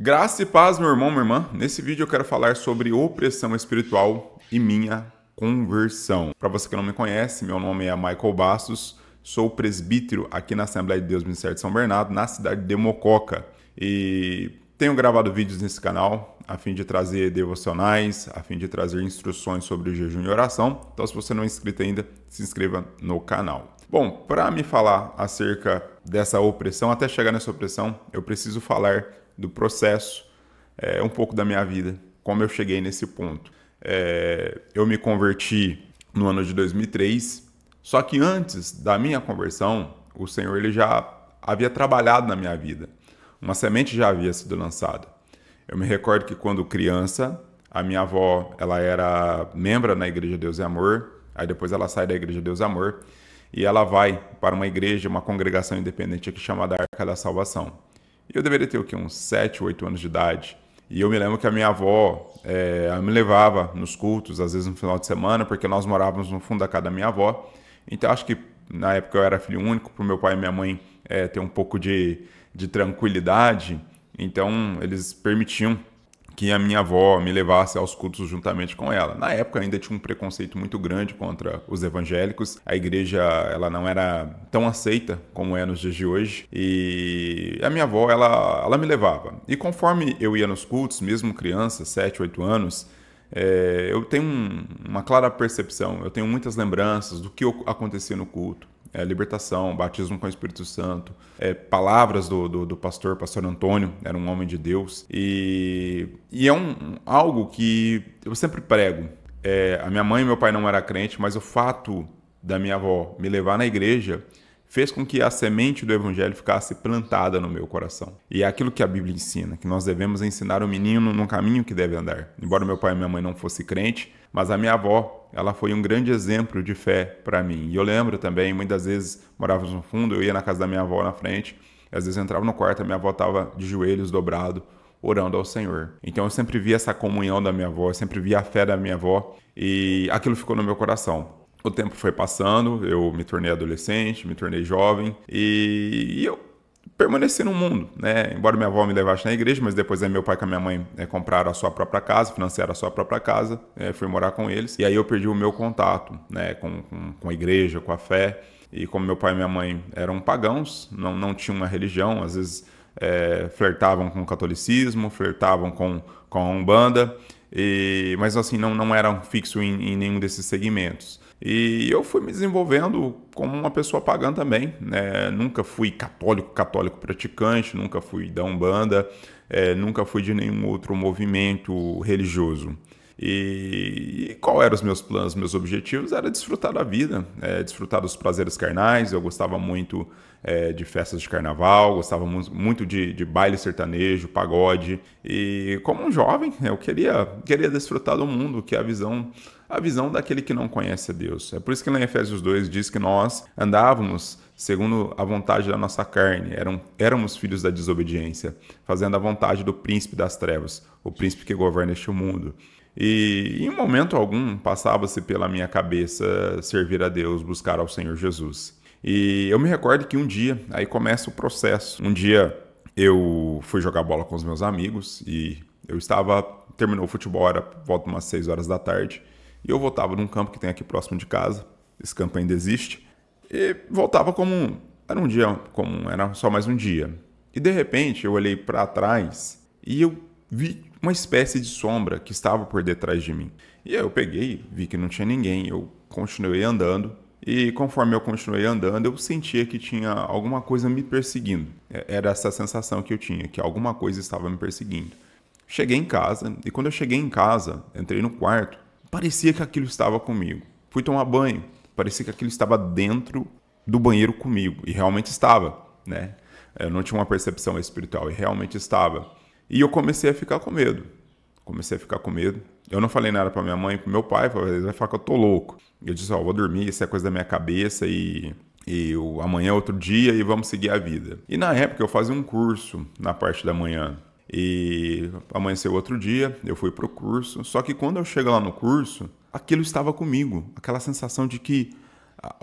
Graça e paz, meu irmão, minha irmã. Nesse vídeo eu quero falar sobre opressão espiritual e minha conversão. Para você que não me conhece, meu nome é Michael Bastos, sou presbítero aqui na Assembleia de Deus Ministério de São Bernardo, na cidade de Mococa. E tenho gravado vídeos nesse canal a fim de trazer devocionais, a fim de trazer instruções sobre o jejum e oração. Então, se você não é inscrito ainda, se inscreva no canal. Bom, para me falar acerca dessa opressão, até chegar nessa opressão, eu preciso falar do processo, um pouco da minha vida, como eu cheguei nesse ponto. Eu me converti no ano de 2003, só que antes da minha conversão, o Senhor ele já havia trabalhado na minha vida. Uma semente já havia sido lançada. Eu me recordo que quando criança, a minha avó ela era membro na Igreja Deus e Amor, aí depois ela sai da Igreja Deus e Amor e ela vai para uma igreja, uma congregação independente aqui chamada Arca da Salvação. Eu deveria ter uns 7, 8 anos de idade. E eu me lembro que a minha avó me levava nos cultos, às vezes no final de semana, porque nós morávamos no fundo da casa da minha avó. Então acho que na época eu era filho único, para o meu pai e minha mãe ter um pouco de tranquilidade. Então eles permitiam que a minha avó me levasse aos cultos juntamente com ela. Na época ainda tinha um preconceito muito grande contra os evangélicos. A igreja ela não era tão aceita como é nos dias de hoje. E a minha avó ela me levava. E conforme eu ia nos cultos, mesmo criança, 7, 8 anos, eu tenho uma clara percepção, eu tenho muitas lembranças do que acontecia no culto. Libertação, batismo com o Espírito Santo, palavras do pastor Antônio, era um homem de Deus, e é algo que eu sempre prego. A minha mãe e meu pai não eram crentes, mas o fato da minha avó me levar na igreja fez com que a semente do evangelho ficasse plantada no meu coração. E é aquilo que a Bíblia ensina, que nós devemos ensinar o menino no caminho que deve andar. Embora meu pai e minha mãe não fossem crentes, mas a minha avó, ela foi um grande exemplo de fé para mim. E eu lembro também, muitas vezes morávamos no fundo, eu ia na casa da minha avó na frente, e às vezes eu entrava no quarto, a minha avó estava de joelhos dobrado, orando ao Senhor. Então eu sempre vi essa comunhão da minha avó, eu sempre vi a fé da minha avó, e aquilo ficou no meu coração. O tempo foi passando, eu me tornei adolescente, me tornei jovem e eu permaneci no mundo, né? Embora minha avó me levasse na igreja, mas depois meu pai com a minha mãe compraram a sua própria casa, financiaram a sua própria casa, fui morar com eles. E aí eu perdi o meu contato, né, com a igreja, com a fé. E como meu pai e minha mãe eram pagãos, não tinham uma religião, às vezes flertavam com o catolicismo, flertavam com a Umbanda, mas assim não eram fixos em nenhum desses segmentos. E eu fui me desenvolvendo como uma pessoa pagã também, né? Nunca fui católico praticante, nunca fui da Umbanda, nunca fui de nenhum outro movimento religioso. E qual eram os meus planos, meus objetivos? Era desfrutar da vida, desfrutar dos prazeres carnais. Eu gostava muito de festas de carnaval, gostava muito de baile sertanejo, pagode. E como um jovem, eu queria desfrutar do mundo, que é a visão daquele que não conhece a Deus. É por isso que lá em Efésios 2 diz que nós andávamos segundo a vontade da nossa carne, éramos filhos da desobediência, fazendo a vontade do príncipe das trevas, o príncipe que governa este mundo. E em momento algum passava-se pela minha cabeça servir a Deus, buscar ao Senhor Jesus. E eu me recordo que um dia, aí começa o processo. Um dia eu fui jogar bola com os meus amigos e terminou o futebol, era por volta de umas 6 horas da tarde, e eu voltava num campo que tem aqui próximo de casa, esse campo ainda existe, e voltava era um dia comum, era só mais um dia. E de repente eu olhei para trás e eu vi uma espécie de sombra que estava por detrás de mim. E aí eu peguei, vi que não tinha ninguém, eu continuei andando. E conforme eu continuei andando, eu sentia que tinha alguma coisa me perseguindo. Era essa sensação que eu tinha, que alguma coisa estava me perseguindo. Cheguei em casa, e quando eu cheguei em casa, entrei no quarto, parecia que aquilo estava comigo. Fui tomar banho, parecia que aquilo estava dentro do banheiro comigo. E realmente estava, né? Eu não tinha uma percepção espiritual, e realmente estava. E eu comecei a ficar com medo. Eu não falei nada para minha mãe, para meu pai, eles vão falar que eu tô louco. Eu disse, vou dormir, isso é coisa da minha cabeça e amanhã é outro dia e vamos seguir a vida. E na época eu fazia um curso na parte da manhã. E amanheceu outro dia, eu fui pro curso. Só que quando eu chego lá no curso, aquilo estava comigo. Aquela sensação de que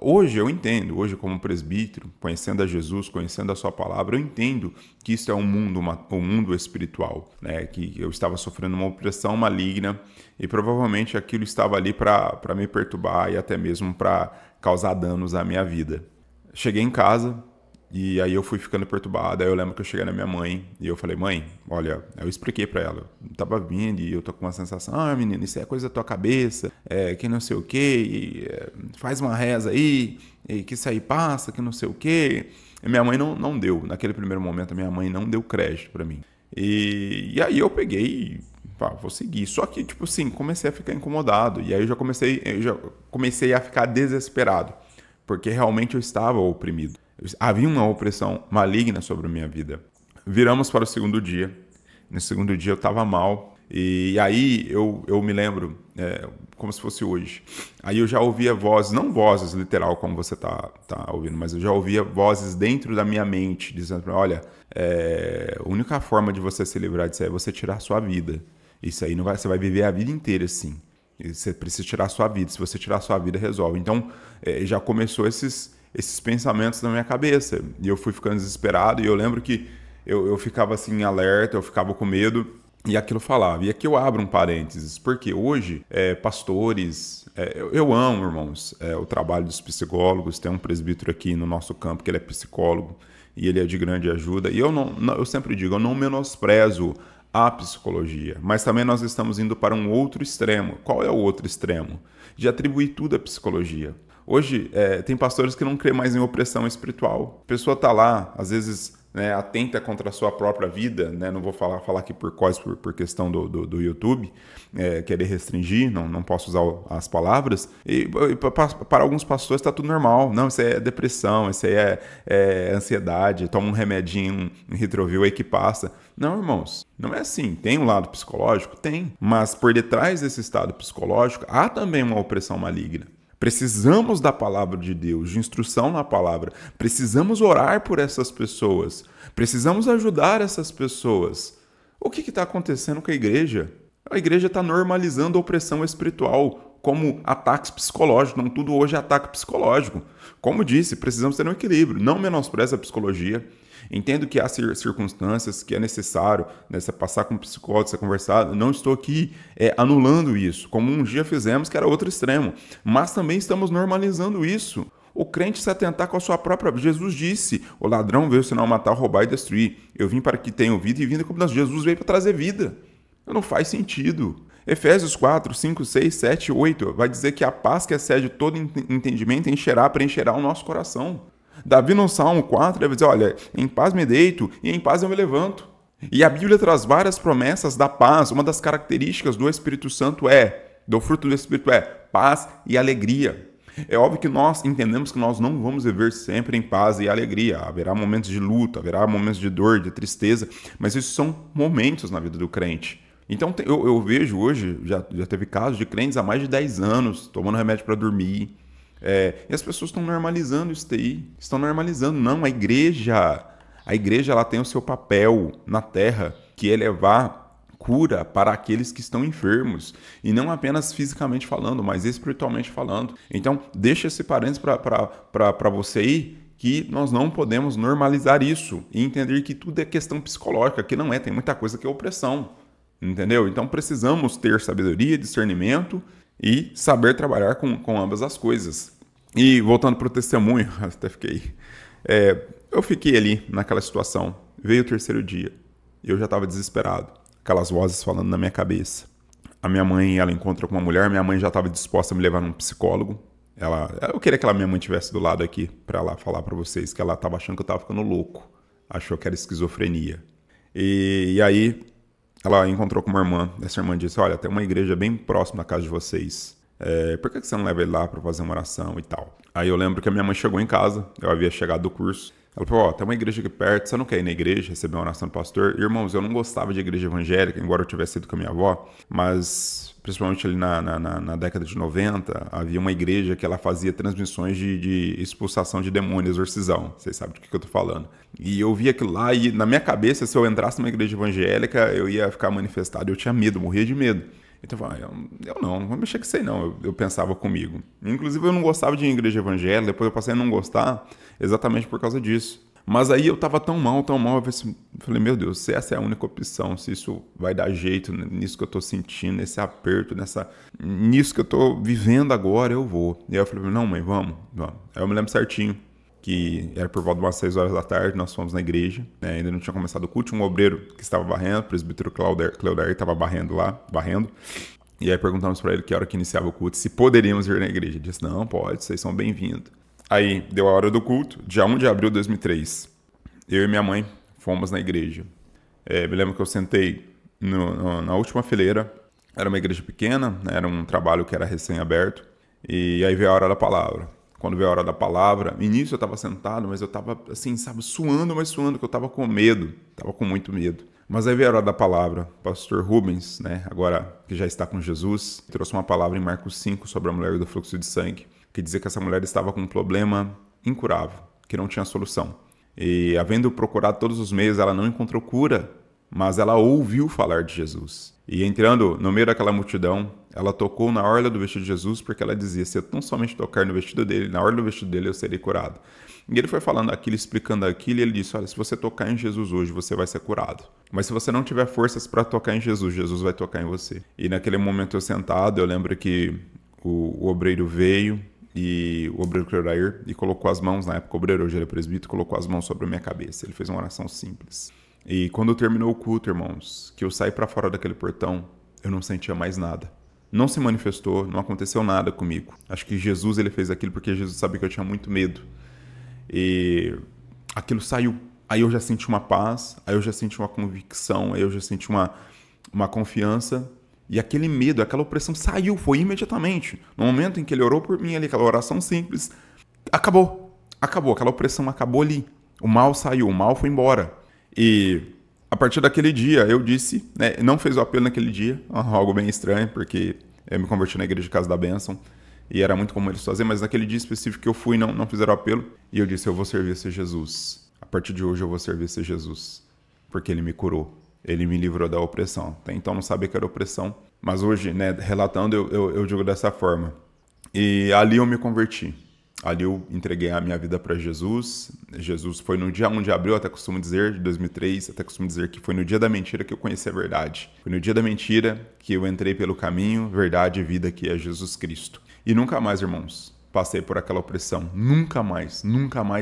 Hoje eu entendo, hoje como presbítero, conhecendo a Jesus, conhecendo a sua palavra, eu entendo que isso é um mundo espiritual, né? Que eu estava sofrendo uma opressão maligna e provavelmente aquilo estava ali para me perturbar e até mesmo para causar danos à minha vida. Cheguei em casa e aí eu fui ficando perturbado. Aí eu lembro que eu cheguei na minha mãe e eu falei: mãe, olha, eu expliquei pra ela, eu tava vindo e eu tô com uma sensação, menina, isso é coisa da tua cabeça, que não sei o que, faz uma reza aí, e que isso aí passa, que não sei o que. E minha mãe não deu, naquele primeiro momento a minha mãe não deu crédito pra mim. E aí eu peguei e vou seguir. Só que, tipo assim, comecei a ficar incomodado. E aí eu já comecei a ficar desesperado, porque realmente eu estava oprimido. Havia uma opressão maligna sobre a minha vida. Viramos para o segundo dia. No segundo dia eu estava mal. E aí eu me lembro, como se fosse hoje. Aí eu já ouvia vozes, não vozes literal como você tá ouvindo, mas eu já ouvia vozes dentro da minha mente, dizendo para mim: olha, a única forma de você se livrar disso aí é você tirar a sua vida. Isso aí não vai, você vai viver a vida inteira assim. Você precisa tirar a sua vida. Se você tirar a sua vida, resolve. Então, já começou esses pensamentos na minha cabeça. E eu fui ficando desesperado. E eu lembro que eu ficava assim em alerta, eu ficava com medo. E aquilo falava. E aqui eu abro um parênteses. Porque hoje, pastores... eu amo, irmãos, o trabalho dos psicólogos. Tem um presbítero aqui no nosso campo que ele é psicólogo. E ele é de grande ajuda. E eu sempre digo, eu não menosprezo a psicologia, mas também nós estamos indo para um outro extremo. Qual é o outro extremo? De atribuir tudo à psicologia. Hoje, tem pastores que não creem mais em opressão espiritual. A pessoa está lá, às vezes, né, atenta contra a sua própria vida, né? Não vou falar aqui por questão do YouTube, querer restringir, não posso usar as palavras. E para alguns pastores está tudo normal. Não, isso aí é depressão, isso aí é ansiedade, toma um remedinho, um Ritrovil aí que passa. Não, irmãos, não é assim. Tem um lado psicológico? Tem. Mas por detrás desse estado psicológico há também uma opressão maligna. Precisamos da palavra de Deus, de instrução na palavra. Precisamos orar por essas pessoas. Precisamos ajudar essas pessoas. O que está acontecendo com a igreja? A igreja está normalizando a opressão espiritual como ataques psicológicos. Não tudo hoje é ataque psicológico. Como disse, precisamos ter um equilíbrio. Não menospreze a psicologia. Entendo que há circunstâncias que é necessário, né, você passar com um psicólogo, você conversar. Não estou aqui anulando isso, como um dia fizemos, que era outro extremo. Mas também estamos normalizando isso. O crente se atentar com a sua própria... Jesus disse, o ladrão veio senão matar, roubar e destruir. Eu vim para que tenham vida e vida como nós. Jesus veio para trazer vida. Não faz sentido. Efésios 4, 5, 6, 7, 8 vai dizer que a paz que excede todo entendimento preencherá o nosso coração. Davi no Salmo 4 deve dizer: olha, em paz me deito e em paz eu me levanto. E a Bíblia traz várias promessas da paz. Uma das características do Espírito Santo do fruto do Espírito paz e alegria. É óbvio que nós entendemos que nós não vamos viver sempre em paz e alegria. Haverá momentos de luta, haverá momentos de dor, de tristeza, mas isso são momentos na vida do crente. Então eu vejo hoje, já teve casos de crentes há mais de 10 anos tomando remédio para dormir. E as pessoas estão normalizando isso daí. Estão normalizando. Não, a igreja ela tem o seu papel na terra, que é levar cura para aqueles que estão enfermos. E não apenas fisicamente falando, mas espiritualmente falando. Então, deixa esse parênteses para você aí, que nós não podemos normalizar isso e entender que tudo é questão psicológica, que não é. Tem muita coisa que é opressão. Entendeu? Então, precisamos ter sabedoria, discernimento e saber trabalhar com ambas as coisas. E voltando para o testemunho, eu fiquei ali naquela situação. Veio o terceiro dia e eu já estava desesperado. Aquelas vozes falando na minha cabeça. A minha mãe, ela encontra com uma mulher, minha mãe já estava disposta a me levar num psicólogo. Eu queria que a minha mãe estivesse do lado aqui para ela falar para vocês que ela estava achando que eu estava ficando louco. Achou que era esquizofrenia. E aí ela encontrou com uma irmã. Essa irmã disse: olha, tem uma igreja bem próxima da casa de vocês. Por que você não leva ele lá para fazer uma oração e tal? Aí eu lembro que a minha mãe chegou em casa, eu havia chegado do curso. Ela falou: tem uma igreja aqui perto, você não quer ir na igreja, receber uma oração do pastor? Irmãos, eu não gostava de igreja evangélica, embora eu tivesse ido com a minha avó, mas principalmente ali na década de 90, havia uma igreja que ela fazia transmissões de expulsação de demônios, exorcisão. Vocês sabem do que eu tô falando. E eu via aquilo lá e na minha cabeça, se eu entrasse numa igreja evangélica, eu ia ficar manifestado. Eu tinha medo, morria de medo. Então eu falei, eu não vou mexer com isso aí não, eu pensava comigo. Inclusive eu não gostava de ir em igreja evangélica, depois eu passei a não gostar exatamente por causa disso. Mas aí eu tava tão mal, eu falei, meu Deus, se essa é a única opção, se isso vai dar jeito nisso que eu tô sentindo, nesse aperto, nisso que eu tô vivendo agora, eu vou. E aí eu falei, não mãe, vamos. Aí eu me lembro certinho que era por volta de umas 6 horas da tarde, nós fomos na igreja, né? Ainda não tinha começado o culto, um obreiro que estava varrendo, o presbítero Cleodair estava varrendo. E aí perguntamos para ele que hora que iniciava o culto, se poderíamos ir na igreja. Ele disse, não, pode, vocês são bem-vindos. Aí deu a hora do culto, dia 1 de abril de 2003. Eu e minha mãe fomos na igreja. Me lembro que eu sentei na última fileira, era uma igreja pequena, né? Era um trabalho que era recém-aberto, e aí veio a hora da palavra. Quando veio a hora da palavra, no início eu estava sentado, mas eu estava assim, sabe, suando, que eu estava com medo, estava com muito medo. Mas aí veio a hora da palavra, pastor Rubens, né, agora que já está com Jesus, trouxe uma palavra em Marcos 5 sobre a mulher do fluxo de sangue, que dizia que essa mulher estava com um problema incurável, que não tinha solução. E havendo procurado todos os meios, ela não encontrou cura, mas ela ouviu falar de Jesus. E entrando no meio daquela multidão, ela tocou na orla do vestido de Jesus, porque ela dizia, se eu tão somente tocar no vestido dele, na orla do vestido dele eu serei curado. E ele foi falando aquilo, explicando aquilo, e ele disse, olha, se você tocar em Jesus hoje, você vai ser curado. Mas se você não tiver forças para tocar em Jesus, Jesus vai tocar em você. E naquele momento eu sentado, eu lembro que o obreiro veio, e o obreiro Cleodair, e colocou as mãos, na época o obreiro, hoje ele é presbítero, colocou as mãos sobre a minha cabeça. Ele fez uma oração simples. E quando terminou o culto, irmãos, que eu saí para fora daquele portão, eu não sentia mais nada. Não se manifestou, não aconteceu nada comigo. Acho que Jesus ele fez aquilo porque Jesus sabia que eu tinha muito medo. E aquilo saiu. Aí eu já senti uma paz, aí eu já senti uma convicção, aí eu já senti uma confiança. E aquele medo, aquela opressão saiu, foi imediatamente. No momento em que ele orou por mim ali, aquela oração simples, acabou. Acabou, aquela opressão acabou ali. O mal saiu, o mal foi embora. E a partir daquele dia, eu disse, né, não fez o apelo naquele dia, algo bem estranho, porque eu me converti na igreja de Casa da Bênção, e era muito comum eles fazerem, mas naquele dia específico que eu fui, não fizeram o apelo, e eu disse, eu vou servir esse Jesus. A partir de hoje eu vou servir esse Jesus, porque ele me curou, ele me livrou da opressão. Até então não sabia que era opressão, mas hoje, né, relatando, eu digo dessa forma. E ali eu me converti. Ali eu entreguei a minha vida para Jesus. Jesus foi no dia 1 de abril, até costumo dizer, de 2003, até costumo dizer que foi no dia da mentira que eu conheci a verdade. Foi no dia da mentira que eu entrei pelo caminho, verdade e vida que é Jesus Cristo. E nunca mais, irmãos, passei por aquela opressão. Nunca mais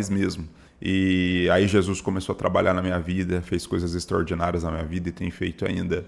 mesmo. E aí Jesus começou a trabalhar na minha vida, fez coisas extraordinárias na minha vida e tem feito ainda.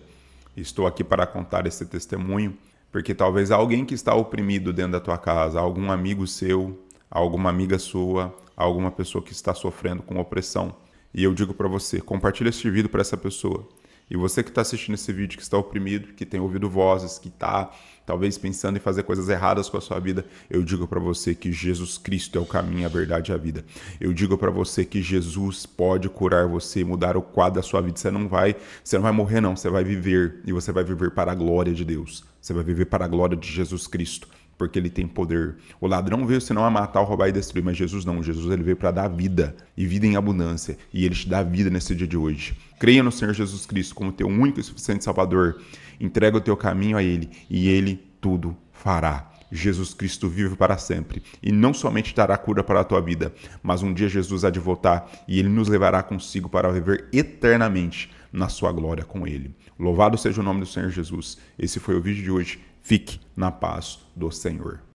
Estou aqui para contar esse testemunho, porque talvez alguém que está oprimido dentro da tua casa, algum amigo seu, alguma amiga sua, alguma pessoa que está sofrendo com opressão. E eu digo para você, compartilha este vídeo para essa pessoa. E você que está assistindo esse vídeo, que está oprimido, que tem ouvido vozes, que está talvez pensando em fazer coisas erradas com a sua vida, eu digo para você que Jesus Cristo é o caminho, a verdade e a vida. Eu digo para você que Jesus pode curar você, mudar o quadro da sua vida. Você não vai morrer não, você vai viver, e você vai viver para a glória de Deus. Você vai viver para a glória de Jesus Cristo, porque ele tem poder. O ladrão veio senão a matar, roubar e destruir, mas Jesus não. Jesus ele veio para dar vida, e vida em abundância, e ele te dá vida nesse dia de hoje. Creia no Senhor Jesus Cristo como teu único e suficiente Salvador. Entrega o teu caminho a ele, e ele tudo fará. Jesus Cristo vive para sempre, e não somente dará cura para a tua vida, mas um dia Jesus há de voltar, e ele nos levará consigo para viver eternamente na sua glória com ele. Louvado seja o nome do Senhor Jesus. Esse foi o vídeo de hoje. Fique na paz do Senhor.